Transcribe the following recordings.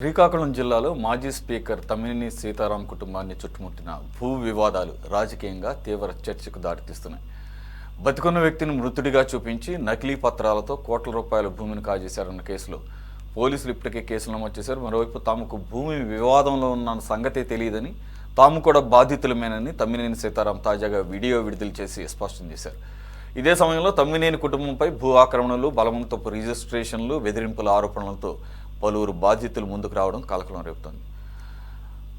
శ్రీకాకుళం జిల్లాలో మాజీ స్పీకర్ తమ్మినేని సీతారాం కుటుంబాన్ని చుట్టుముట్టిన భూ వివాదాలు రాజకీయంగా తీవ్ర చర్చకు దారితీస్తున్నాయి. బతికున్న వ్యక్తిని మృతుడిగా చూపించి నకిలీ పత్రాలతో కోట్ల రూపాయల భూమిని కాజేశారన్న కేసులో పోలీసులు ఇప్పటికే కేసులు నమోదు చేశారు. మరోవైపు తమకు భూమి వివాదంలో ఉన్న సంగతే తెలియదని, తాము కూడా బాధితులమేనని తమ్మినేని సీతారాం తాజాగా వీడియో విడుదల చేసి స్పష్టం చేశారు. ఇదే సమయంలో తమ్మినేని కుటుంబంపై భూ ఆక్రమణలు, బలవంతపు రిజిస్ట్రేషన్లు, బెదిరింపుల ఆరోపణలతో పలువురు బాధితులు ముందుకు రావడం కలకలం రేపుతుంది.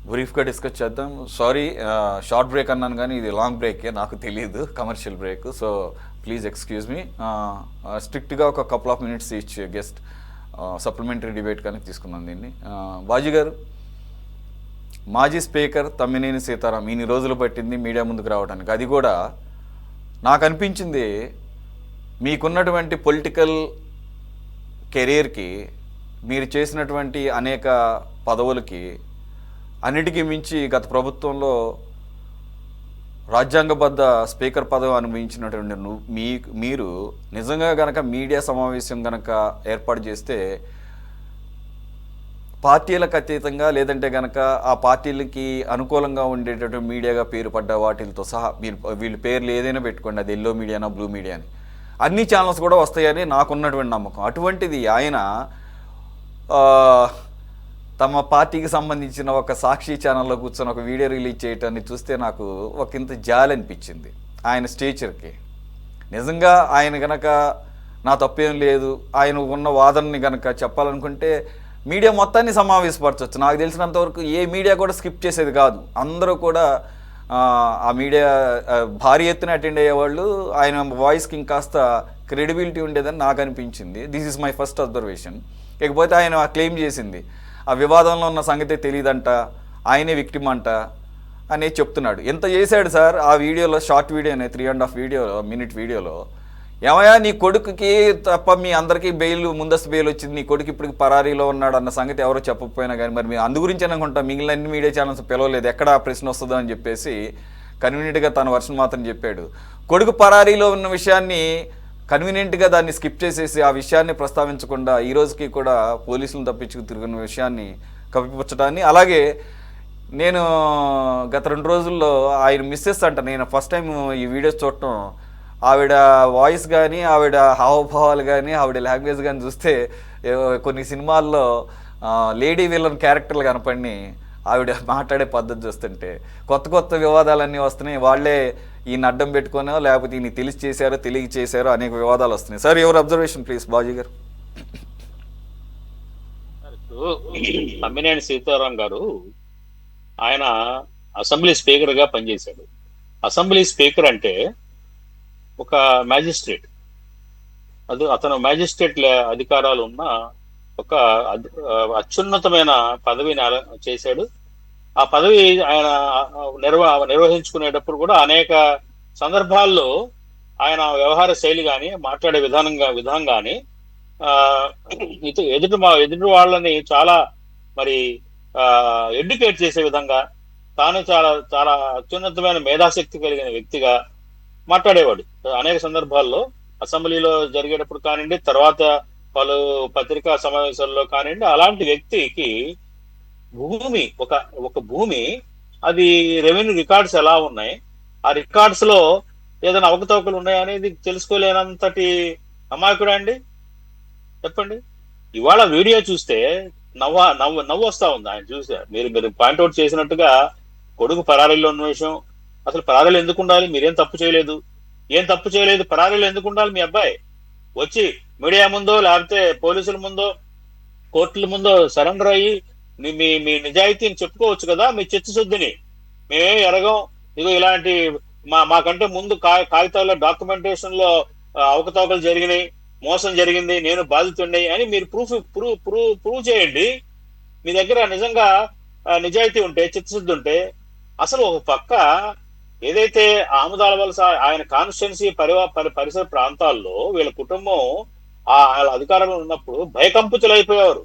బ్రీఫ్గా డిస్కస్ చేద్దాం. సారీ, షార్ట్ బ్రేక్ అన్నాను కానీ ఇది లాంగ్ బ్రేకే, నాకు తెలియదు, commercial break. So please excuse me. స్ట్రిక్ట్గా ఒక couple of minutes each guest supplementary debate కానీ తీసుకున్నాను దీన్ని. బాజీ గారు, మాజీ స్పీకర్ తమ్మినేని సీతారాం ఇన్ని రోజులు పట్టింది మీడియా ముందుకు రావడానికి. అది కూడా నాకు అనిపించింది మీకున్నటువంటి పొలిటికల్ కెరీర్కి, మీరు చేసినటువంటి అనేక పదవులకి, అన్నిటికీ మించి గత ప్రభుత్వంలో రాజ్యాంగబద్ధ స్పీకర్ పదవి అనుభవించినటువంటి మీరు నిజంగా గనక మీడియా సమావేశం గనక ఏర్పాటు చేస్తే పార్టీలకు అతీతంగా, లేదంటే గనక ఆ పార్టీలకి అనుకూలంగా ఉండేటటువంటి మీడియాగా పేరు పడ్డ వాటితో సహా వీళ్ళ పేర్లు ఏదైనా పెట్టుకోండి, అది ఎల్లో మీడియానా బ్లూ మీడియా అని, అన్ని ఛానల్స్ కూడా వస్తాయని నాకున్నటువంటి నమ్మకం. అటువంటిది ఆయన తమ పార్టీకి సంబంధించిన ఒక సాక్షి ఛానల్లో కూర్చొని ఒక వీడియో రిలీజ్ చేయటాన్ని చూస్తే నాకు ఒక ఇంత జాలి అనిపించింది ఆయన స్టేచర్కి. నిజంగా ఆయన గనక నా తప్పేం లేదు, ఆయన ఉన్న వాదనని గనక చెప్పాలనుకుంటే మీడియా మొత్తాన్ని సమావేశపరచవచ్చు. నాకు తెలిసినంతవరకు ఏ మీడియా కూడా స్కిప్ చేసేది కాదు. అందరూ కూడా ఆ మీడియా భారీ ఎత్తున అటెండ్ అయ్యేవాళ్ళు. ఆయన వాయిస్కి ఇంకాస్త క్రెడిబిలిటీ ఉండేదని నాకు అనిపించింది. This is my first observation. ఇకపోతే ఆయన క్లెయిమ్ చేసింది ఆ వివాదంలో ఉన్న సంగతే తెలియదంట, ఆయనే విక్టిమ్ అంట అనేది చెప్తున్నాడు. ఎంత చేశాడు సార్ ఆ వీడియోలో, షార్ట్ వీడియోనే, 3.5 మినిట్ వీడియోలో. ఏమయ్యా, నీ కొడుకుకి తప్ప మీ అందరికీ ముందస్తు బెయిల్ వచ్చింది, నీ కొడుకు ఇప్పటికి పరారీలో ఉన్నాడు అన్న సంగతి ఎవరో చెప్పకపోయినా కానీ, మరి మీరు అందు గురించి అనుకుంటా మిగిలిన అన్ని మీడియా ఛానల్స్ పిలవలేదు, ఎక్కడ ఆ ప్రశ్న వస్తుందో అని చెప్పేసి కన్వీనియంట్గా తన వర్షన్ మాత్రం చెప్పాడు. కొడుకు పరారీలో ఉన్న విషయాన్ని కన్వీనియంట్గా దాన్ని స్కిప్ చేసేసి ఆ విషయాన్ని ప్రస్తావించకుండా ఈ రోజుకి కూడా పోలీసులను తప్పించుకు తిరుగున్న విషయాన్ని కప్పిపుచ్చడాన్ని. అలాగే నేను గత 2 రోజుల్లో ఆయన మిస్సెస్ అంట, నేను ఫస్ట్ టైం ఈ వీడియోస్ చూడటం, ఆవిడ వాయిస్ కానీ, ఆవిడ హావభావాలు కానీ, ఆవిడ లాంగ్వేజ్ కానీ చూస్తే కొన్ని సినిమాల్లో లేడీ విలన్ క్యారెక్టర్లు కనపడి ఆవిడ మాట్లాడే పద్ధతి చూస్తుంటే కొత్త కొత్త వివాదాలన్నీ వస్తున్నాయి. వాళ్ళే ఈయన అడ్డం పెట్టుకునో లేకపోతే ఈయన తెలిసి చేశారో తెలియ చేశారో అనేక వివాదాలు వస్తున్నాయి. సార్, ఎవరు అబ్జర్వేషన్ ప్లీజ్, బాజీ గారు. తమ్మినేని సీతారాం గారు ఆయన అసెంబ్లీ స్పీకర్ గా పనిచేశాడు. అసెంబ్లీ స్పీకర్ అంటే ఒక మ్యాజిస్ట్రేట్, అతను మ్యాజిస్ట్రేట్ అధికారాలు ఉన్న ఒక అత్యున్నతమైన పదవిని చేశాడు. ఆ పదవి ఆయన నిర్వహించుకునేటప్పుడు కూడా అనేక సందర్భాల్లో ఆయన వ్యవహార శైలి కానీ, మాట్లాడే విధానం కానీ ఎదుటి వాళ్ళని చాలా మరి ఎడ్యుకేట్ చేసే విధంగా, తాను చాలా చాలా అత్యున్నతమైన మేధాశక్తి కలిగిన వ్యక్తిగా మాట్లాడేవాడు. అనేక సందర్భాల్లో అసెంబ్లీలో జరిగేటప్పుడు కానివ్వండి, తర్వాత పలు పత్రికా సమావేశాల్లో కానివ్వండి, అలాంటి వ్యక్తికి భూమి ఒక భూమి, అది రెవెన్యూ రికార్డ్స్ ఎలా ఉన్నాయి, ఆ రికార్డ్స్ లో ఏదైనా అవకతవకలు ఉన్నాయా అనేది తెలుసుకోలేనంతటి అమాయకుడా అండి, చెప్పండి. ఇవాళ వీడియో చూస్తే నవ్వు వస్తా ఉంది ఆయన చూస్తే. మీరు పాయింట్అవుట్ చేసినట్టుగా కొడుకు పరారీలో ఉన్న విషయం, అసలు పరారీలు ఎందుకు ఉండాలి? మీరేం తప్పు చేయలేదు, పరారీలు ఎందుకు ఉండాలి? మీ అబ్బాయి వచ్చి మీడియా ముందో లేకపోతే పోలీసుల ముందో కోర్టుల ముందో సరెండర్ అయ్యి మీ నిజాయితీని చెప్పుకోవచ్చు కదా, మీ చిత్తశుద్ధిని. మేమే ఎరగం, ఇదిగో ఇలాంటి మాకంటే ముందు కాగితాల్లో డాక్యుమెంటేషన్ లో అవకతవకలు జరిగినాయి, మోసం జరిగింది, నేను బాధితుండే అని మీరు ప్రూవ్ చేయండి. మీ దగ్గర నిజంగా నిజాయితీ ఉంటే, చిత్తశుద్ధి ఉంటే. అసలు ఒక పక్క ఏదైతే ఆముదాల వలస ఆయన కాన్స్టిట్యున్సీ పరిసర ప్రాంతాల్లో వీళ్ళ కుటుంబం వాళ్ళ అధికారంలో ఉన్నప్పుడు భయకంపితులైపోయేవారు.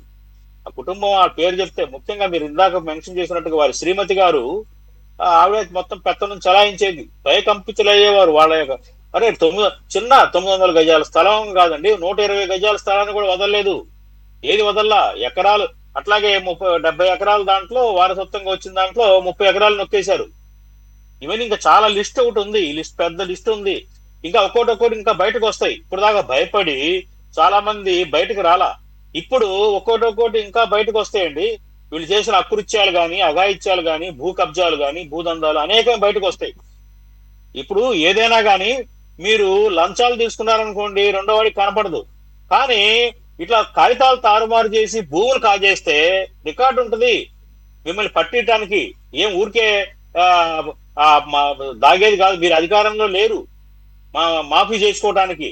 ఆ కుటుంబం ఆ పేరు చెప్తే, ముఖ్యంగా మీరు ఇందాక మెన్షన్ చేసినట్టుగా వారి శ్రీమతి గారు, ఆవిడ మొత్తం పెత్తనం చలాయించేది, భయకంపితులయ్యేవారు. వాళ్ళ యొక్క అరే 900 గజాల స్థలం కాదండి, 120 గజాల స్థలాన్ని కూడా వదలలేదు. ఏది వదల్లా, ఎకరాలు అట్లాగే 70 ఎకరాల దాంట్లో వారసత్వంగా వచ్చిన దాంట్లో 30 ఎకరాలు నొక్కేశారు. ఈవెన్ ఇంకా చాలా లిస్ట్ ఒకటి ఉంది, ఈ లిస్ట్ పెద్ద లిస్ట్ ఉంది. ఇంకా ఒక్కోటి ఇంకా బయటకు వస్తాయి. ఇప్పుడు దాకా భయపడి చాలా మంది బయటకు రాలా. ఇప్పుడు ఒక్కోటి ఇంకా బయటకు వస్తాయండి. వీళ్ళు చేసిన అకృత్యాలు గాని, అఘాయిత్యాలు గాని, భూ కబ్జాలు గాని, భూదందాలు అనేకం బయటకు వస్తాయి. ఇప్పుడు ఏదైనా గాని మీరు లంచాలు తీసుకున్నారనుకోండి, రెండో వాడికి కనపడదు. కానీ ఇట్లా కాగితాలు తారుమారు చేసి భూములు కాజేస్తే రికార్డు ఉంటుంది మిమ్మల్ని పట్టించడానికి. ఏం ఊరికే ఆ, దాగేది కాదు. మీరు అధికారంలో లేరు మాఫీ చేసుకోవడానికి.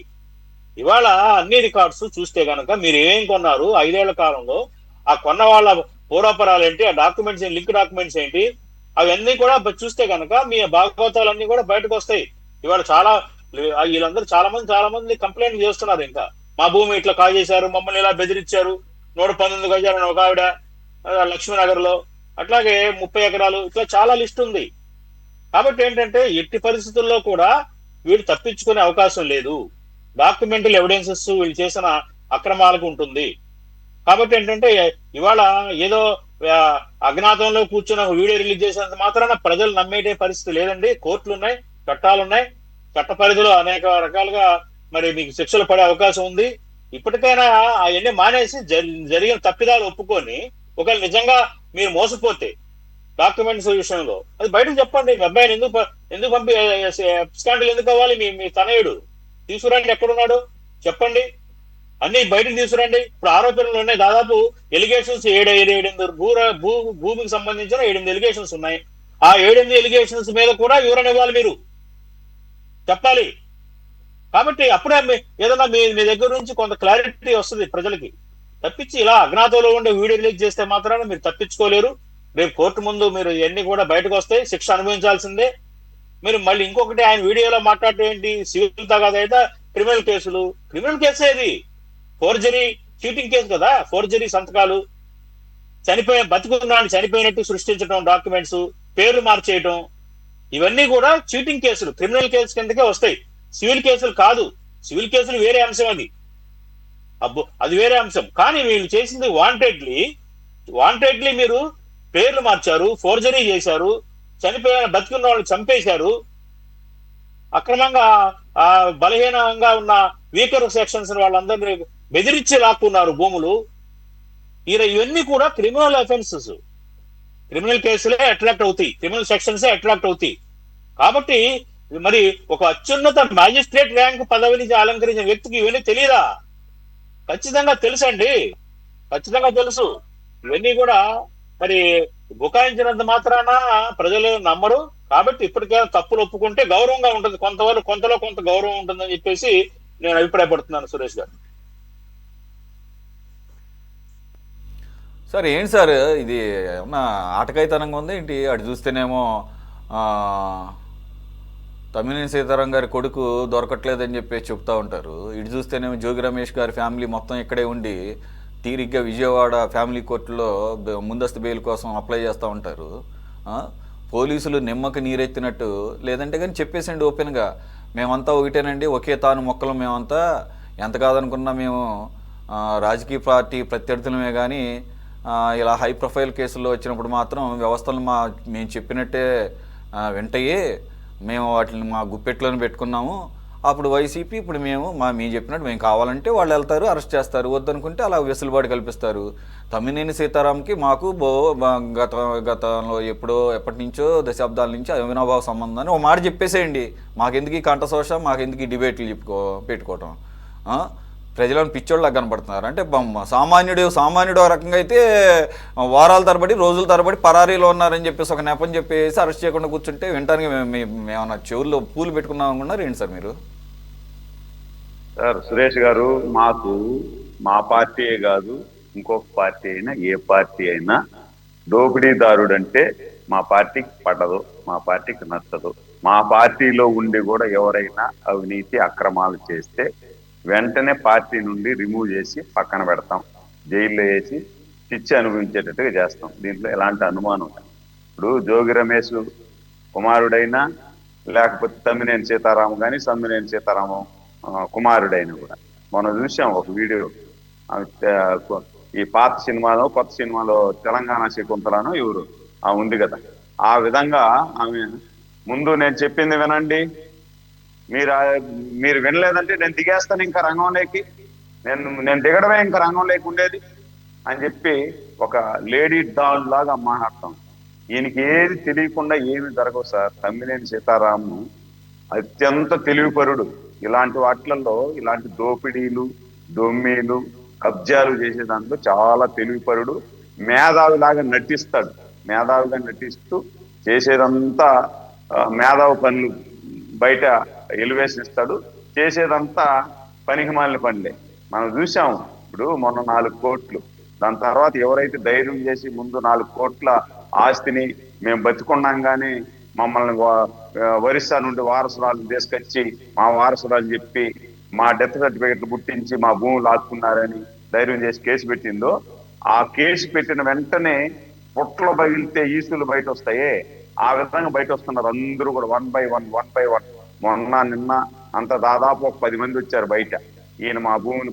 ఇవాళ అన్ని రికార్డ్స్ చూస్తే గనక మీరు ఏం కొన్నారు 5 ఏళ్ల కాలంలో, ఆ కొన్న వాళ్ళ పూర్వపరాలు ఏంటి, ఆ డాక్యుమెంట్స్ లింక్ డాక్యుమెంట్స్ ఏంటి, అవన్నీ కూడా చూస్తే గనక మీ భాగవతాలన్నీ కూడా బయటకు వస్తాయి. ఇవాళ వీళ్ళందరూ చాలా మంది కంప్లైంట్ చేస్తున్నారు. ఇంకా మా భూమి ఇట్లా కాజేశారు, మమ్మల్ని ఇలా బెదిరించారు, 119 గజాలని ఒక ఆవిడ లక్ష్మీనగర్ లో, అట్లాగే 30 ఎకరాలు, ఇట్లా చాలా లిస్ట్ ఉంది. కాబట్టి ఏంటంటే ఎట్టి పరిస్థితుల్లో కూడా వీళ్ళు తప్పించుకునే అవకాశం లేదు. డాక్యుమెంటల్ ఎవిడెన్సెస్ వీళ్ళు చేసిన అక్రమాలకు ఉంటుంది. కాబట్టి ఏంటంటే ఇవాళ ఏదో అజ్ఞాతంలో కూర్చున్న వీడియో రిలీజ్ చేసినంత మాత్రాన ప్రజలు నమ్మేటే పరిస్థితి లేదండి. కోర్టులు ఉన్నాయి, చట్టాలున్నాయి, చట్ట పరిధిలో అనేక రకాలుగా మరి మీకు శిక్షలు పడే అవకాశం ఉంది. ఇప్పటికైనా అవన్నీ మానేసి జరిగిన తప్పిదాలు ఒప్పుకొని, ఒకవేళ నిజంగా మీరు మోసపోతే డాక్యుమెంట్స్ విషయంలో అది బయటకు చెప్పండి. మీ అబ్బాయిని ఎందుకు పంపి స్కాండల్ ఎందుకు అవ్వాలి? మీ తనయుడు తీసుకురండి, ఎక్కడున్నాడు చెప్పండి, అన్ని బయటకు తీసుకురండి. ఇప్పుడు ఆరోపణలు ఉన్నాయి, దాదాపు ఎలిగేషన్స్ 7 భూమికి సంబంధించిన 8 ఎలిగేషన్స్ ఉన్నాయి. ఆ 7 ఎలిగేషన్స్ మీద కూడా వివరణ ఇవ్వాలి, మీరు చెప్పాలి. కాబట్టి అప్పుడే ఏదైనా మీ దగ్గర నుంచి కొంత క్లారిటీ వస్తుంది ప్రజలకి. తప్పించి ఇలా అజ్ఞాతంలో ఉండే వీడియో రిలీజ్ చేస్తే మాత్రాన మీరు తప్పించుకోలేరు. రేపు కోర్టు ముందు మీరు ఇవన్నీ కూడా బయటకు వస్తాయి, శిక్ష అనుభవించాల్సిందే. మీరు మళ్ళీ ఇంకొకటి ఆయన వీడియోలో మాట్లాడటం ఏంటి, సివిల్ తగాదైతే క్రిమినల్ కేసులు. క్రిమినల్ కేసు ఏది? ఫోర్జరీ, చీటింగ్ కేసు కదా. ఫోర్జరీ సంతకాలు, బతుకున్నాను చనిపోయినట్టు సృష్టించడం, డాక్యుమెంట్స్ పేర్లు మార్చేయటం, ఇవన్నీ కూడా చీటింగ్ కేసులు, క్రిమినల్ కేసు కిందకే వస్తాయి. సివిల్ కేసులు కాదు. సివిల్ కేసులు వేరే అంశం, అది వేరే అంశం. కానీ వీళ్ళు చేసింది వాంటెడ్లీ మీరు పేర్లు మార్చారు, ఫోర్జరీ చేశారు, బతికున్న వాళ్ళు చంపేశారు, అక్రమంగా బలహీనంగా ఉన్న వీకర్ సెక్షన్స్ వాళ్ళందరినీ బెదిరించి లాక్కున్నారు భూములు. ఇవన్నీ కూడా క్రిమినల్ అఫెన్సెస్. క్రిమినల్ కేసులే అట్రాక్ట్ అవుతాయి, క్రిమినల్ సెక్షన్సే అట్రాక్ట్ అవుతాయి. కాబట్టి మరి ఒక అత్యున్నత మ్యాజిస్ట్రేట్ ర్యాంక్ పదవిని అలంకరించిన వ్యక్తికి ఇవన్నీ తెలియదా? ఖచ్చితంగా తెలుసండి, ఖచ్చితంగా తెలుసు. ఇవన్నీ కూడా మరి బుకాయించినంత మాత్రాన ప్రజలు నమ్మరు. కాబట్టి ఇప్పటికైనా తప్పులు ఒప్పుకుంటే గౌరవంగా ఉంటుంది, కొంతలో కొంత గౌరవం ఉంటుందని చెప్పేసి నేను అభిప్రాయపడుతున్నాను. సురేష్ గారు సార్ ఏంటి సార్ ఇది ఏమన్నా ఆటకాయితనంగా ఉంది ఏంటి? అటు చూస్తేనేమో తమ్మినేని సీతారాం గారి కొడుకు దొరకట్లేదని చెప్పేసి చెప్తూ ఉంటారు. ఇటు చూస్తేనేమో జోగి రమేష్ గారి ఫ్యామిలీ మొత్తం ఇక్కడే ఉండి తీరిగ్గా విజయవాడ ఫ్యామిలీ కోర్టులో ముందస్తు బెయిల్ కోసం అప్లై చేస్తూ ఉంటారు. పోలీసులు నిమ్మకి నీరెత్తినట్టు లేదంటే కానీ చెప్పేసండి ఓపెన్గా, మేమంతా ఒకటేనండి, ఒకే తాను మొక్కలు, మేమంతా ఎంత కాదనుకున్నా మేము రాజకీయ పార్టీ ప్రత్యర్థులమే, కానీ ఇలా హై ప్రొఫైల్ కేసుల్లో వచ్చినప్పుడు మాత్రం వ్యవస్థలు మేము చెప్పినట్టే వింటాయి, మేము వాటిని మా గుప్పెట్లోనే పెట్టుకున్నాము. అప్పుడు వైసీపీ, ఇప్పుడు మేము చెప్పినట్టు మేము కావాలంటే వాళ్ళు వెళ్తారు, అరెస్ట్ చేస్తారు, వద్దనుకుంటే అలా వెసులుబాటు కల్పిస్తారు. తమ్మినేని సీతారాంకి మాకు గతంలో ఎప్పటి నుంచో దశాబ్దాల నుంచి అవినాభావ సంబంధాన్ని ఒక మాట చెప్పేసేయండి. మాకెందుకు ఈ కంఠశోష, మాకెందుకు ఈ డిబేట్లు పెట్టుకోవటం? ప్రజలను పిచ్చోళ్ళకి కనపడుతున్నారు. అంటే సామాన్యుడు రకంగా అయితే వారాల తరబడి రోజుల తరబడి పరారీలో ఉన్నారని చెప్పేసి ఒక నెపని చెప్పేసి అరెస్ట్ చేయకుండా కూర్చుంటే వినటానికి మేమన్నా చెవుల్లో పూలు పెట్టుకున్నాం అనుకున్నారు ఏంటి సార్ మీరు? సార్ సురేష్ గారు, మా పార్టీయే కాదు, ఇంకొక పార్టీ అయినా ఏ పార్టీ అయినా దోపిడీదారుడు అంటే మా పార్టీకి పడదు, మా పార్టీకి నచ్చదు. మా పార్టీలో ఉండి కూడా ఎవరైనా అవినీతి అక్రమాలు చేస్తే వెంటనే పార్టీ నుండి రిమూవ్ చేసి పక్కన పెడతాం, జైల్లో వేసి శిక్ష అనుభవించేటట్టుగా చేస్తాం. దీంట్లో ఎలాంటి అనుమానం లేదు. ఇప్పుడు జోగి రమేష్ కుమారుడైనా లేకపోతే తమ్మినేని సీతారాం కానీ తమ్మినేని సీతారామం కుమారుడైనా కూడా మనం చూసాం ఒక వీడియో, ఈ పాత సినిమాలో కొత్త సినిమాలో తెలంగాణ శకుంతలను ఎవరు ఉంది కదా, ఆ విధంగా ఆమె ముందు నేను చెప్పింది వినండి, మీరు వినలేదంటే నేను దిగేస్తాను ఇంకా రంగంలోకి, నేను దిగడమే ఇంకా రంగంలోకి ఉండేది అని చెప్పి ఒక లేడీ డాన్ లాగా మాట్లాడతాం. ఈయనకి ఏది తెలియకుండా ఏమి జరగవు సార్. తమ్మినేని సీతారాము అత్యంత తెలివిపరుడు. ఇలాంటి వాటిలలో ఇలాంటి దోపిడీలు దొమ్మీలు కబ్జాలు చేసే దాంట్లో చాలా తెలివిపరుడు, మేధావిలాగా నటిస్తాడు. మేధావిగా నటిస్తూ చేసేదంతా మేధావి పనులు, బయట ఎలివేషన్ ఇస్తాడు, చేసేదంతా పనికి మాలిన పనులే. మనం చూసాము ఇప్పుడు మొన్న 4 కోట్లు, దాని తర్వాత ఎవరైతే ధైర్యం చేసి ముందు 4 కోట్ల ఆస్తిని మేము బతికున్నాం కానీ మమ్మల్ని ఒరిస్సా నుండి వారసురాలు తీసుకొచ్చి మా వారసురాలు చెప్పి మా డెత్ సర్టిఫికెట్లు పుట్టించి మా భూములు లాక్కున్నారని ధైర్యం చేసి కేసు పెట్టిందో, ఆ కేసు పెట్టిన వెంటనే పుట్టలు పగిలితే ఈసులు బయట వస్తాయే, ఆ విధంగా బయట వస్తున్నారు అందరూ కూడా వన్ బై వన్. మొన్న నిన్న అంత దాదాపు ఒక 10 మంది వచ్చారు బయట. ఈయన మా భూమిని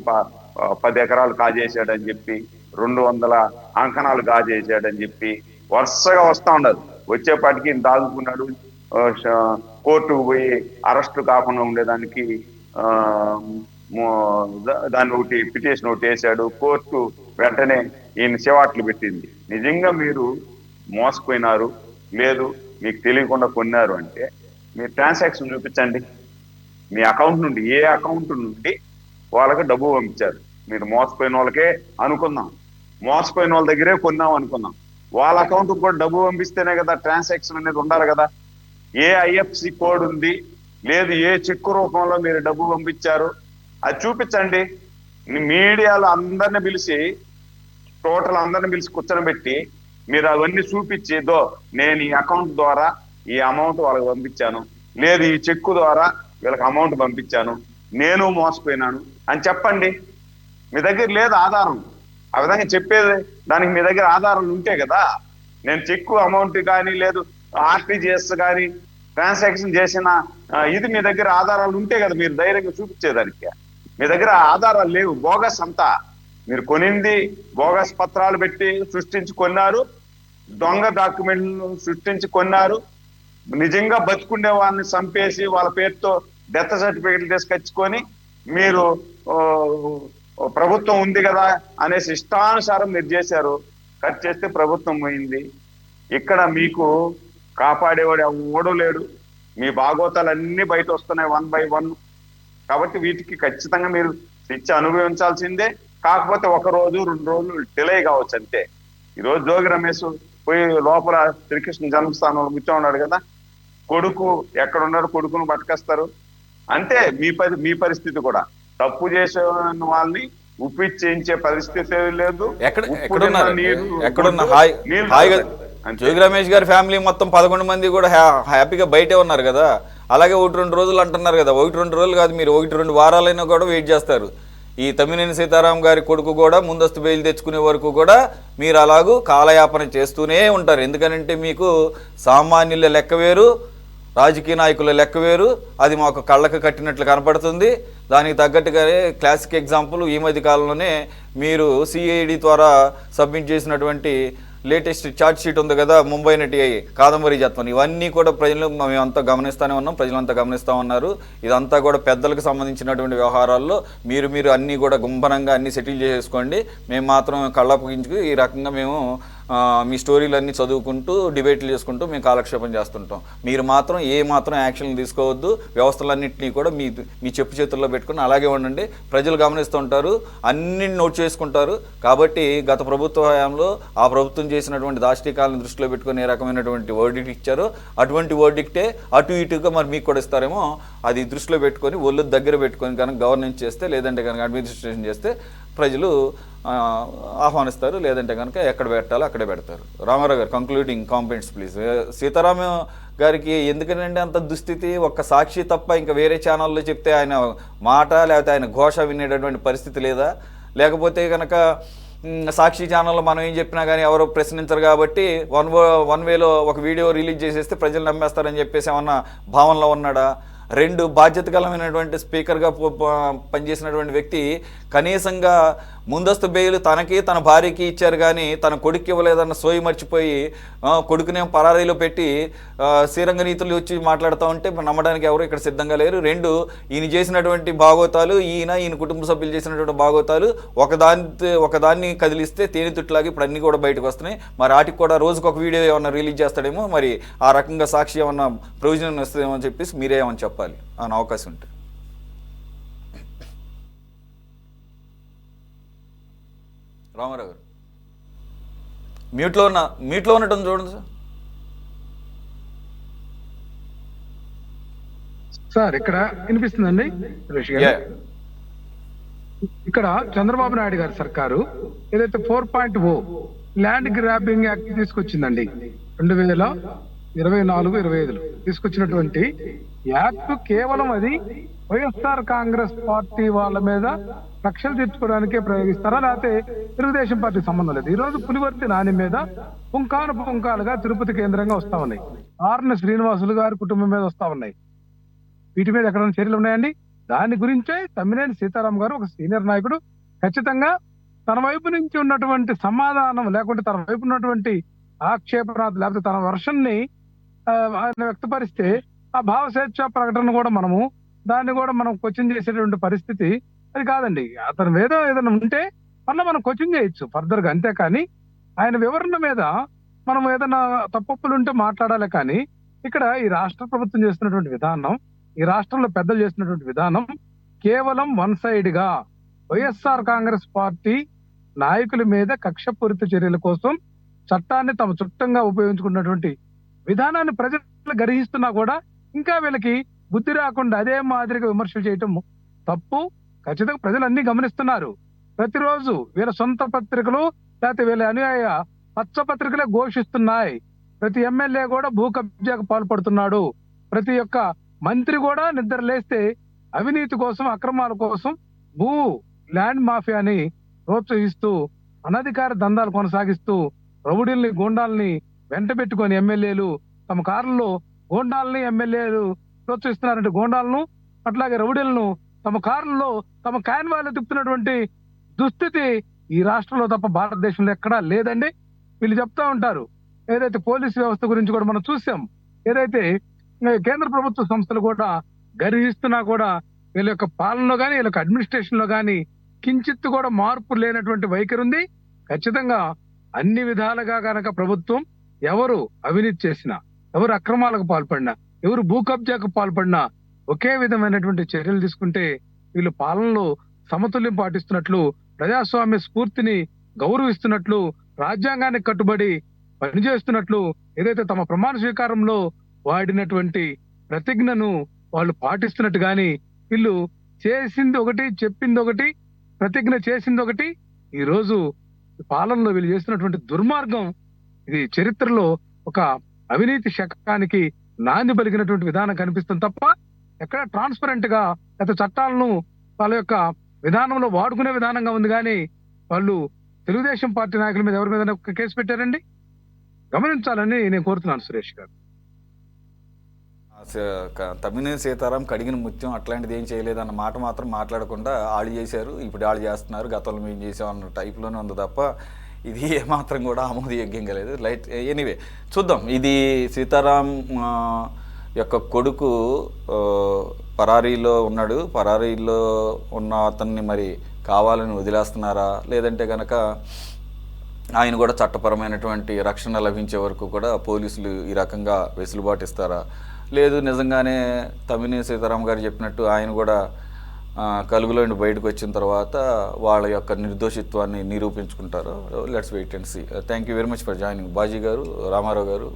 10 ఎకరాలు కాజేశాడని చెప్పి, 200 అంకణాలు కాజేశాడని చెప్పి వరుసగా వస్తా ఉండదు. వచ్చేపాటికి ఈయన దాదుకున్నాడు, కోర్టుకు పోయి అరెస్టు కాకుండా ఉండేదానికి దాన్ని ఒకటి పిటిషన్ ఒకటి వేశాడు. కోర్టు వెంటనే ఈయన చివాట్లు పెట్టింది. నిజంగా మీరు మోసపోయినారు, లేదు మీకు తెలియకుండా కొన్నారు అంటే మీరు ట్రాన్సాక్షన్ చూపించండి. మీ అకౌంట్ నుండి, ఏ అకౌంట్ నుండి వాళ్ళకి డబ్బు పంపించారు. మీరు మోసపోయిన వాళ్ళకే అనుకుందాం, మోసపోయిన వాళ్ళ దగ్గరే కొన్నాం అనుకుందాం, వాళ్ళ అకౌంట్ కూడా డబ్బు పంపిస్తేనే కదా ట్రాన్సాక్షన్ అనేది ఉండాలి కదా. ఏ ఐఎఫ్సి కోడ్ ఉంది, లేదు ఏ చెక్కు రూపంలో మీరు డబ్బు పంపించారు అది చూపించండి. మీడియాలో అందరిని పిలిచి, టోటల్ అందరిని పిలిచి కూర్చొని మీరు అవన్నీ చూపించి, నేను ఈ అకౌంట్ ద్వారా ఈ అమౌంట్ వాళ్ళకి పంపించాను, లేదు ఈ చెక్కు ద్వారా వీళ్ళకి అమౌంట్ పంపించాను, నేను మోసపోయినాను అని చెప్పండి. మీ దగ్గర లేదు ఆధారం, ఆ విధంగా చెప్పేది దానికి మీ దగ్గర ఆధారాలు ఉంటే కదా. నేను చెక్కు అమౌంట్ కానీ లేదు ఆర్టీజీఎస్ కానీ ట్రాన్సాక్షన్ చేసిన ఇది మీ దగ్గర ఆధారాలు ఉంటే కదా మీరు ధైర్యంగా చూపించేదానికి. మీ దగ్గర ఆధారాలు లేవు, బోగస్ అంతా. మీరు కొనింది బోగస్ పత్రాలు పెట్టి సృష్టించి కొన్నారు, దొంగ డాక్యుమెంట్లు సృష్టించి కొన్నారు, నిజంగా బతుకుండే వాళ్ళని చంపేసి వాళ్ళ పేరుతో డెత్ సర్టిఫికెట్లు తీసుకొచ్చుకొని మీరు ప్రభుత్వం ఉంది కదా అనేసి ఇష్టానుసారం మీరు చేశారు. కట్ చేస్తే ప్రభుత్వం పోయింది. ఇక్కడ మీకు కాపాడేవాడు ఎవడూ లేడు. మీ భాగోతాలు అన్ని బయట వస్తున్నాయి 1 by 1. కాబట్టి వీటికి ఖచ్చితంగా మీరు శిక్ష అనుభవించాల్సిందే. కాకపోతే 1 రోజు 2 రోజులు డిలే కావచ్చు అంతే. ఈరోజు జోగి రమేష్ పోయి లోపల శ్రీకృష్ణ జన్మస్థానంలో కూర్చోన్నాడు కదా, కొడుకు ఎక్కడ ఉన్నాడు, కొడుకును పట్టుకొస్తారు అంతే. మీ పరిస్థితి కూడా తప్పు చేసే వాళ్ళని ఉప్పిచ్చేయించే పరిస్థితి లేదు. ఎక్కడున్నా జోగి రమేష్ గారి ఫ్యామిలీ మొత్తం 11 మంది కూడా హ్యాపీగా బయటే ఉన్నారు కదా. అలాగే 1-2 రోజులు అంటున్నారు కదా, 1-2 రోజులు కాదు, మీరు 1-2 వారాలైనా కూడా వెయిట్ చేస్తారు. ఈ తమ్మినేని సీతారాం గారి కొడుకు కూడా ముందస్తు బెయిల్ తెచ్చుకునే వరకు కూడా మీరు అలాగూ కాలయాపన చేస్తూనే ఉంటారు. ఎందుకనంటే మీకు సామాన్యుల లెక్క వేరు, రాజకీయ నాయకుల లెక్క వేరు. అది మాకు కళ్ళకు కట్టినట్లు కనపడుతుంది. దానికి తగ్గట్టుగానే క్లాసిక్ ఎగ్జాంపుల్ ఈ మధ్య కాలంలోనే మీరు సిఐడి ద్వారా సబ్మిట్ చేసినటువంటి లేటెస్ట్ ఛార్జ్ షీట్ ఉంది కదా, ముంబై నటి కాదంబరి జత్వన్. ఇవన్నీ కూడా ప్రజలు మేమంతా గమనిస్తూనే ఉన్నాం, ప్రజలంతా గమనిస్తూ ఉన్నారు. ఇదంతా కూడా పెద్దలకు సంబంధించినటువంటి వ్యవహారాల్లో మీరు అన్నీ కూడా గుంభనంగా అన్నీ సెటిల్ చేసేసుకోండి. మేము మాత్రం కళ్ళప్పగించుకు ఈ రకంగా మేము మీ స్టోరీలన్నీ చదువుకుంటూ డిబేట్లు చేసుకుంటూ మేము కాలక్షేపం చేస్తుంటాం. మీరు మాత్రం యాక్షన్లు తీసుకోవద్దు. వ్యవస్థలన్నింటినీ కూడా మీ చెప్పు చేతుల్లో పెట్టుకుని అలాగే ఉండండి. ప్రజలు గమనిస్తూ ఉంటారు, అన్ని నోట్ చేసుకుంటారు. కాబట్టి గత ప్రభుత్వ హయాంలో ఆ ప్రభుత్వం చేసినటువంటి దాష్టికాలను దృష్టిలో పెట్టుకుని ఏ రకమైనటువంటి వర్డిక్ట్ ఇచ్చారో అటువంటి వర్డిక్టే అటు ఇటుగా మరి మీకు కూడా ఇస్తారేమో. అది దృష్టిలో పెట్టుకొని ఒళ్ళు దగ్గర పెట్టుకొని కనుక గవర్నెన్స్ చేస్తే, లేదంటే కనుక అడ్మినిస్ట్రేషన్ చేస్తే ప్రజలు ఆహ్వానిస్తారు. లేదంటే కనుక ఎక్కడ పెట్టాలో అక్కడే పెడతారు. రామారావు గారు కంక్లూడింగ్ కామెంట్స్ ప్లీజ్. సీతారామ గారికి ఎందుకంటే అంత దుస్థితి? ఒక్క సాక్షి తప్ప ఇంకా వేరే ఛానల్లో చెప్తే ఆయన మాట లేకపోతే ఆయన ఘోష వినేటటువంటి పరిస్థితి లేదా? లేకపోతే కనుక సాక్షి ఛానల్లో మనం ఏం చెప్పినా కానీ ఎవరో ప్రశ్నించరు కాబట్టి వన్ వేలో ఒక వీడియో రిలీజ్ చేసేస్తే ప్రజలు నమ్మేస్తారని చెప్పేసి ఏమన్నా భావనలో ఉన్నాడా? 2 బాధ్యతకరమైనటువంటి స్పీకర్గా పనిచేసినటువంటి వ్యక్తి కనీసంగా ముందస్తు బెయిల్ తనకి తన భార్యకి ఇచ్చారు కానీ తన కొడుకు ఇవ్వలేదన్న సోయి మర్చిపోయి కొడుకునే పరారీలో పెట్టి శ్రీరంగ నీతులు వచ్చి మాట్లాడుతూ ఉంటే నమ్మడానికి ఎవరు ఇక్కడ సిద్ధంగా లేరు. రెండు, ఈయన చేసినటువంటి భాగోతాలు, ఈయన కుటుంబ సభ్యులు చేసినటువంటి భాగోతాలు ఒకదాన్ని కదిలిస్తే తేనెతుట్లాగి ఇప్పుడు అన్నీ కూడా బయటకు వస్తున్నాయి. మరి వాటికి కూడా రోజుకు ఒక వీడియో ఏమన్నా రిలీజ్ చేస్తాడేమో, మరి ఆ రకంగా సాక్షి ఏమన్నా ప్రయోజనం వస్తుందేమో అని చెప్పేసి మీరే ఏమని చెప్పాలి అని అవకాశం ఉంటే. రామారావు గారు మీట్లో ఉన్నట్టు చూడండి సార్. ఇక్కడ వినిపిస్తుందండి సురేష్ గారు? ఇక్కడ చంద్రబాబు నాయుడు గారి సర్కారు ఏదైతే 4.0 ల్యాండ్ గ్రాబింగ్ యాక్ట్ తీసుకొచ్చిందండి 2024-25 తీసుకొచ్చినటువంటి యాక్ట్ కేవలం అది వైఎస్ఆర్ కాంగ్రెస్ పార్టీ వాళ్ళ మీద కక్షలు తీర్చుకోవడానికే ప్రయోగిస్తారా, లేకపోతే తెలుగుదేశం పార్టీ సంబంధం లేదు? ఈ రోజు పులివర్తి నాని మీద పుంకాలుగా తిరుపతి కేంద్రంగా వస్తా ఉన్నాయి. ఆర్న శ్రీనివాసులు గారి కుటుంబం మీద వస్తా ఉన్నాయి. వీటి మీద ఎక్కడైనా చర్యలు ఉన్నాయండి? దాని గురించే తమ్మినేని సీతారాం గారు ఒక సీనియర్ నాయకుడు ఖచ్చితంగా తన వైపు నుంచి ఉన్నటువంటి సమాధానం, లేకుంటే తన వైపు ఉన్నటువంటి ఆక్షేపణ, లేకపోతే తన వర్షన్ ని ఆయన వ్యక్తపరిస్తే ఆ భావస్వేచ్ఛ ప్రకటన కూడా దాన్ని కూడా మనం క్వశ్చన్ చేసేటువంటి పరిస్థితి అది కాదండి. అతని మీద ఏదైనా ఉంటే మళ్ళీ మనం క్వశ్చన్ చేయొచ్చు ఫర్దర్ గా, అంతేకాని ఆయన వివరణ మీద మనం ఏదైనా తప్పులు ఉంటే మాట్లాడాలి. కానీ ఇక్కడ ఈ రాష్ట్ర ప్రభుత్వం చేస్తున్నటువంటి విధానం, ఈ రాష్ట్రంలో పెద్దలు చేస్తున్నటువంటి విధానం కేవలం వన్ సైడ్ గా వైఎస్ఆర్ కాంగ్రెస్ పార్టీ నాయకుల మీద కక్షపూరిత చర్యల కోసం చట్టాన్ని తమ చుట్టంగా ఉపయోగించుకున్నటువంటి విధానాన్ని ప్రజలు గ్రహిస్తున్నా కూడా ఇంకా వీళ్ళకి బుద్ధి రాకుండా అదే మాదిరిగా విమర్శలు చేయటం తప్పు. ఖచ్చితంగా ప్రజలు అన్ని గమనిస్తున్నారు. ప్రతిరోజు వీళ్ళ సొంత పత్రికలు లేకపోతే వీళ్ళ అనుయాయ పచ్చ పత్రికలే ఘోషిస్తున్నాయి. ప్రతి ఎమ్మెల్యే కూడా భూ కబ్జాకు పాల్పడుతున్నాడు. ప్రతి ఒక్క మంత్రి కూడా నిద్ర లేస్తే అవినీతి కోసం, అక్రమాల కోసం భూ ల్యాండ్ మాఫియాని ప్రోత్సహిస్తూ అనధికార దందాలు కొనసాగిస్తూ రౌడీల్ని, గూండాల్ని వెంట పెట్టుకొని ఎమ్మెల్యేలు తమ కారుల్లో గూండాలని ఎమ్మెల్యేలు ప్రోత్సహిస్తున్నారంటే గూండాలను అట్లాగే రౌడీలను తమ కారుల్లో తమ కాన్వాయ్లో తిప్పుతున్నటువంటి దుస్థితి ఈ రాష్ట్రంలో తప్ప భారతదేశంలో ఎక్కడా లేదండి. వీళ్ళు చెప్తా ఉంటారు. ఏదైతే పోలీసు వ్యవస్థ గురించి కూడా మనం చూసాం, ఏదైతే కేంద్ర ప్రభుత్వ సంస్థలు కూడా గర్హిస్తున్నా కూడా వీళ్ళ యొక్క పాలనలో కానీ వీళ్ళ యొక్క అడ్మినిస్ట్రేషన్ లో కానీ కించిత్తు కూడా మార్పు లేనటువంటి వైఖరి ఉంది. ఖచ్చితంగా అన్ని విధాలుగా కనుక ప్రభుత్వం ఎవరు అవినీతి చేసినా, ఎవరు అక్రమాలకు పాల్పడినా, ఎవరు భూ కబ్జాకు పాల్పడినా ఒకే విధమైనటువంటి చర్యలు తీసుకుంటే వీళ్ళు పాలనలో సమతుల్యం పాటిస్తున్నట్లు, ప్రజాస్వామ్య స్ఫూర్తిని గౌరవిస్తున్నట్లు, రాజ్యాంగానికి కట్టుబడి పనిచేస్తున్నట్లు, ఏదైతే తమ ప్రమాణ స్వీకారంలో వాడినటువంటి ప్రతిజ్ఞను వాళ్ళు పాటిస్తున్నట్టు గాని వీళ్ళు చేసింది ఒకటి, చెప్పింది ఒకటి, ప్రతిజ్ఞ చేసింది ఒకటి. ఈ రోజు పాలనలో వీళ్ళు చేస్తున్నటువంటి దుర్మార్గం ఇది చరిత్రలో ఒక అవినీతి శకానికి నాంది పలికినటువంటి విధానం కనిపిస్తుంది తప్ప ఎక్కడ ట్రాన్స్పరెంట్ గా గత చట్టాలను వాళ్ళ యొక్క విధానంలో వాడుకునే విధానంగా ఉంది. కానీ వాళ్ళు తెలుగుదేశం పార్టీ నాయకుల మీద ఎవరి మీద కేసు పెట్టారండి? గమనించాలని నేను కోరుతున్నాను సురేష్ గారు. తమ్మినేని సీతారాం కడిగిన ముత్యం అట్లాంటిది ఏం చేయలేదన్న మాట మాత్రం మాట్లాడకుండా వాళ్ళు చేశారు, ఇప్పుడు వాళ్ళు చేస్తున్నారు, గతంలో మేము చేసాం అన్న టైప్లోనే ఉంది తప్ప ఇది ఏమాత్రం కూడా ఆమోదయోగ్యంగా లేదు. లైట్ ఎనీవే చూద్దాం. ఇది సీతారాం యొక్క కొడుకు పరారీలో ఉన్నాడు. పరారీలో ఉన్న అతన్ని మరి కావాలని వదిలేస్తున్నారా, లేదంటే కనుక ఆయన కూడా చట్టపరమైనటువంటి రక్షణ లభించే వరకు కూడా పోలీసులు ఈ రకంగా వెసులుబాటు ఇస్తారా, లేదు నిజంగానే తమ్మినేని సీతారాం గారు చెప్పినట్టు ఆయన కూడా కలుగులో నుండి బయటకు వచ్చిన తర్వాత వాళ్ళ యొక్క నిర్దోషిత్వాన్ని నిరూపించుకుంటారు. Let's wait and see. Thank you very much for joining. Baji గారు, రామారావు గారు,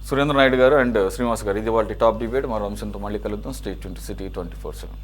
సురేంద్ర నాయుడు గారు అండ్ శ్రీనివాస్ గారు. ఇది వాళ్ళ టాప్ డిబేట్. మరో అంశంతో మళ్ళీ కలుద్దాం. Stay tune city 24/7.